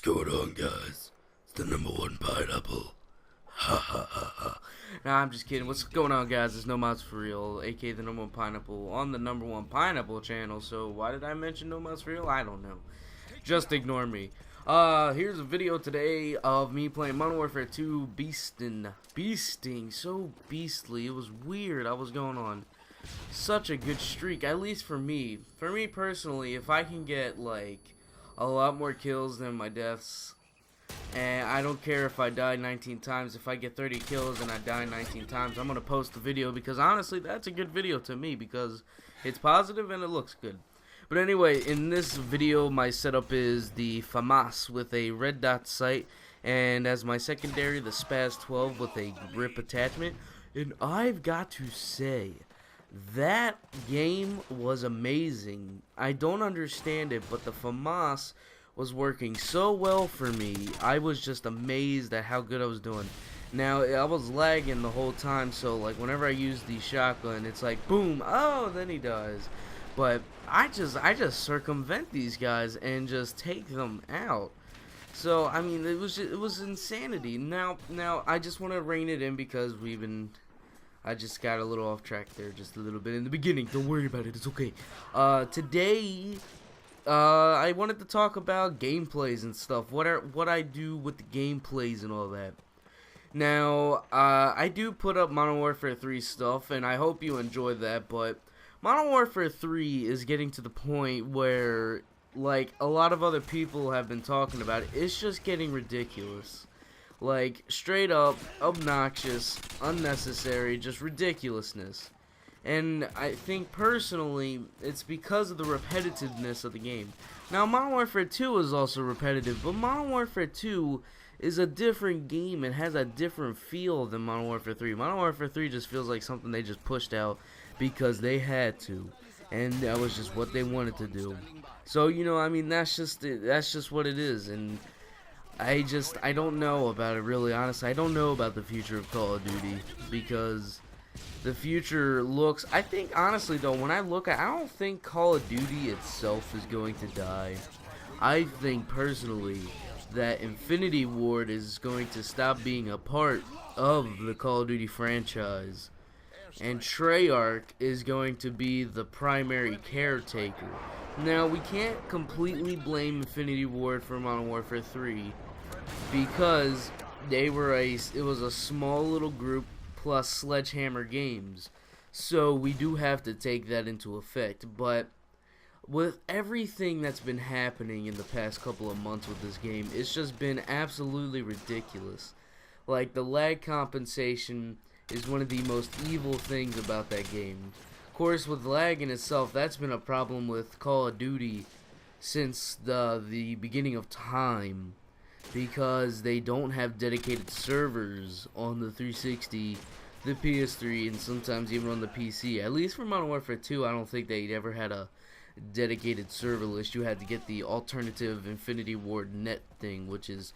going on, guys? It's the #1 pineapple. Ha ha ha ha. Nah, I'm just kidding. What's going on, guys? It's No Mouse For Real, aka the #1 Pineapple, on the #1 Pineapple channel. So why did I mention No Mouse For Real? I don't know. Just ignore me. Here's a video today of me playing Modern Warfare 2 Beasting. So beastly. It was weird. I was going on such a good streak, at least for me. For me personally, if I can get, like, a lot more kills than my deaths, and I don't care if I die 19 times. If I get 30 kills and I die 19 times, I'm going to post the video because honestly, that's a good video to me because it's positive and it looks good. But anyway, in this video, my setup is the FAMAS with a red dot sight, and as my secondary, the Spaz 12 with a grip attachment. And I've got to say, that game was amazing. I don't understand it, but the FAMAS was working so well for me. I was just amazed at how good I was doing. Now, I was lagging the whole time, so like whenever I use the shotgun, it's like boom, oh, then he dies. But I just circumvent these guys and just take them out. So I mean, it was insanity. Now I just want to rein it in because I just got a little off track there, just a little bit in the beginning. Don't worry about it, it's okay. Today, I wanted to talk about gameplays and stuff. What I do with the gameplays and all that. Now, I do put up Modern Warfare 3 stuff, and I hope you enjoy that. But Modern Warfare 3 is getting to the point where, like a lot of other people have been talking about it, it's just getting ridiculous. Like, straight up, obnoxious, unnecessary, just ridiculousness. And I think, personally, it's because of the repetitiveness of the game. Now, Modern Warfare 2 is also repetitive, but Modern Warfare 2 is a different game. It has a different feel than Modern Warfare 3. Modern Warfare 3 just feels like something they just pushed out because they had to. And that was just what they wanted to do. So, you know, I mean, that's just what it is. And I don't know about it, really, honestly. I don't know about the future of Call of Duty because the future looks, I think, honestly, though, when I look at, I don't think Call of Duty itself is going to die. I think, personally, that Infinity Ward is going to stop being a part of the Call of Duty franchise, and Treyarch is going to be the primary caretaker. Now, we can't completely blame Infinity Ward for Modern Warfare 3 because it was a small little group plus Sledgehammer Games, so we do have to take that into effect. But with everything that's been happening in the past couple of months with this game, it's just been absolutely ridiculous. Like, the lag compensation is one of the most evil things about that game. Of course, with lag in itself, that's been a problem with Call of Duty since the beginning of time, because they don't have dedicated servers on the 360, the PS3, and sometimes even on the PC. At least for Modern Warfare 2, I don't think they ever had a dedicated server list. You had to get the alternative Infinity Ward net thing, which is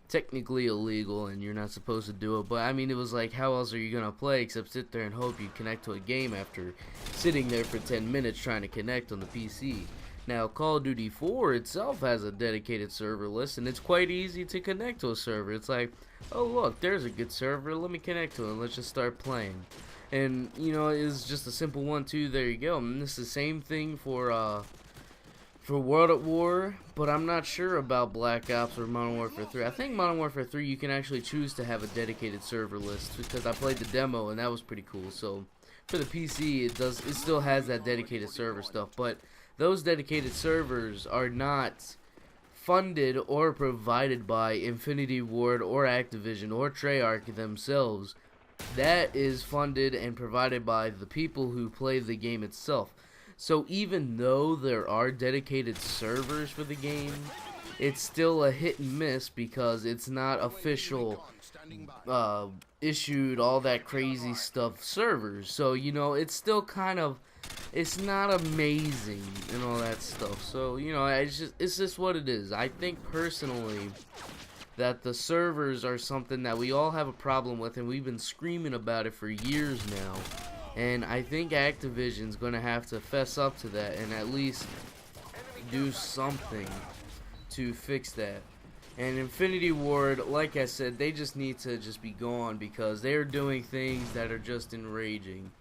technically illegal and you're not supposed to do it. But I mean, it was like, how else are you gonna play except sit there and hope you connect to a game after sitting there for 10 minutes trying to connect on the PC. Now, Call of Duty 4 itself has a dedicated server list, and it's quite easy to connect to a server. It's like, oh look, there's a good server, let me connect to it, let's just start playing. And, you know, it's just a simple 1-2, there you go. And this is the same thing for World at War, but I'm not sure about Black Ops or Modern Warfare 3. I think Modern Warfare 3 you can actually choose to have a dedicated server list, because I played the demo and that was pretty cool. So for the PC, it still has that dedicated server stuff, but those dedicated servers are not funded or provided by Infinity Ward or Activision or Treyarch themselves. That is funded and provided by the people who play the game itself. So even though there are dedicated servers for the game, it's still a hit and miss because it's not official, issued, all that crazy stuff servers. So, you know, it's still kind of, it's not amazing and all that stuff. So, you know, it's just what it is. I think personally that the servers are something that we all have a problem with, and we've been screaming about it for years now. And I think Activision's going to have to fess up to that and at least do something to fix that. And Infinity Ward, like I said, they just need to just be gone because they're doing things that are just enraging.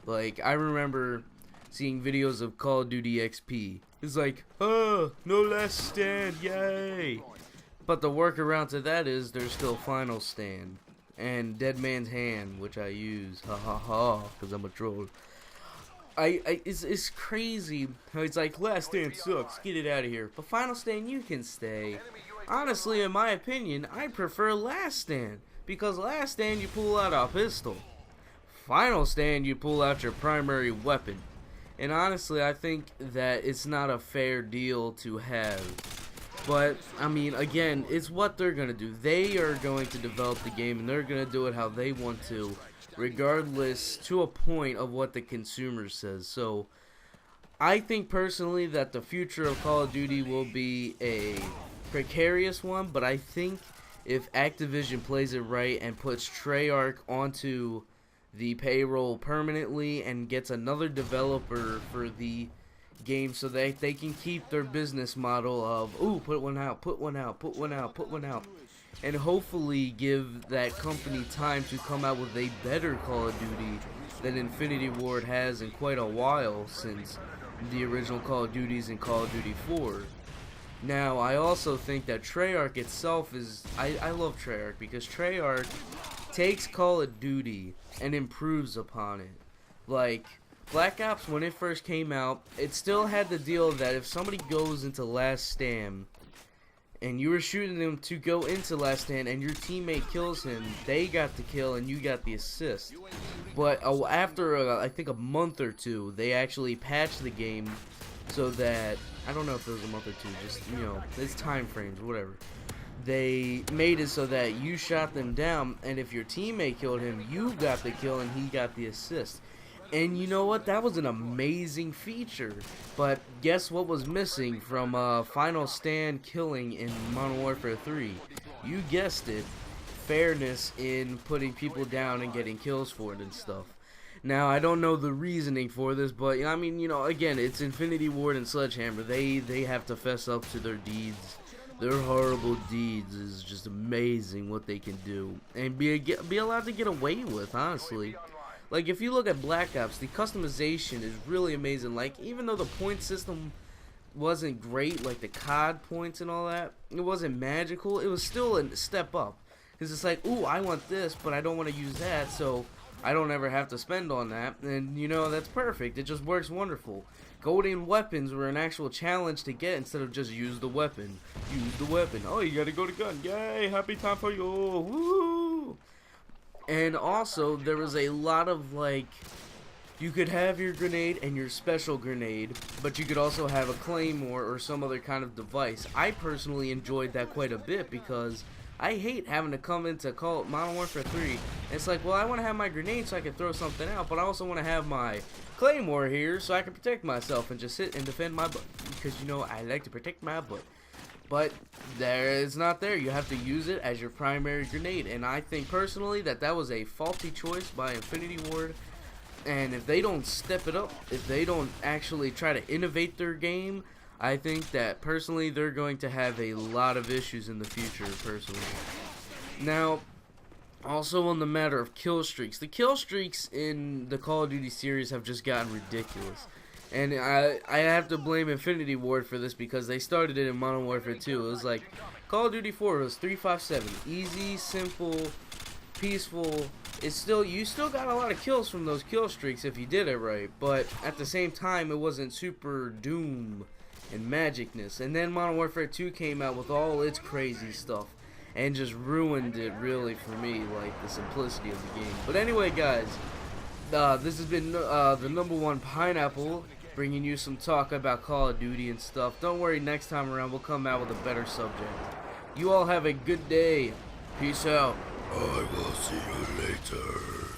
Like, I remember seeing videos of Call of Duty XP. It's like, oh, no last stand, yay! But the workaround to that is there's still Final Stand and Dead Man's Hand, which I use, ha ha ha, because I'm a troll. It's crazy how it's like, last stand sucks, get it out of here. But Final Stand, you can stay. Honestly, in my opinion, I prefer Last Stand, because Last Stand you pull out a pistol. Final Stand you pull out your primary weapon. And honestly, I think that it's not a fair deal to have. But, I mean, again, it's what they're going to do. They are going to develop the game, and they're going to do it how they want to, regardless to a point of what the consumer says. So, I think personally that the future of Call of Duty will be a precarious one, but I think if Activision plays it right and puts Treyarch onto the payroll permanently and gets another developer for the game so that they can keep their business model of, ooh, put one out, put one out, put one out, put one out, and hopefully give that company time to come out with a better Call of Duty than Infinity Ward has in quite a while since the original Call of Duties and Call of Duty 4. Now, I also think that Treyarch itself is, I love Treyarch because Treyarch takes Call of Duty and improves upon it. Like, Black Ops, when it first came out, it still had the deal that if somebody goes into Last Stand and you were shooting them to go into Last Stand and your teammate kills him, they got the kill and you got the assist. But after, I think a month or two, they actually patched the game so that, I don't know if it was a month or two, just, you know, it's time frames, whatever. They made it so that you shot them down, and if your teammate killed him, you got the kill and he got the assist. And you know what? That was an amazing feature. But guess what was missing from Final Stand killing in Modern Warfare 3? You guessed it. Fairness in putting people down and getting kills for it and stuff. Now, I don't know the reasoning for this, but I mean, you know, again, it's Infinity Ward and Sledgehammer. They have to fess up to their deeds. Their horrible deeds is just amazing what they can do and be allowed to get away with, honestly. Like, if you look at Black Ops, the customization is really amazing. Like, even though the point system wasn't great, like the COD points and all that, it wasn't magical, it was still a step up. Because it's like, ooh, I want this, but I don't want to use that, so I don't ever have to spend on that. And, you know, that's perfect. It just works wonderful. Golden weapons were an actual challenge to get instead of just use the weapon. Use the weapon. Oh, you gotta go to gun. Yay, happy time for you. Woo! And also, there was a lot of, like, you could have your grenade and your special grenade, but you could also have a claymore or some other kind of device. I personally enjoyed that quite a bit because I hate having to come into Modern Warfare 3. It's like, well, I want to have my grenade so I can throw something out, but I also want to have my claymore here so I can protect myself and just sit and defend my butt. Because, you know, I like to protect my butt. But it's not there. You have to use it as your primary grenade. And I think personally that that was a faulty choice by Infinity Ward. And if they don't step it up, if they don't actually try to innovate their game, I think that personally they're going to have a lot of issues in the future, personally. Now, also on the matter of kill streaks, the kill streaks in the Call of Duty series have just gotten ridiculous. And I have to blame Infinity Ward for this because they started it in Modern Warfare 2. It was like, Call of Duty 4 was 357. Easy, simple, peaceful. It's still, you still got a lot of kills from those kill streaks if you did it right. But at the same time, it wasn't super doom and magicness. And then Modern Warfare 2 came out with all its crazy stuff and just ruined it really for me, like the simplicity of the game. But anyway, guys, this has been the #1 Pineapple, bringing you some talk about Call of Duty and stuff. Don't worry, next time around we'll come out with a better subject. You all have a good day. Peace out. I will see you later.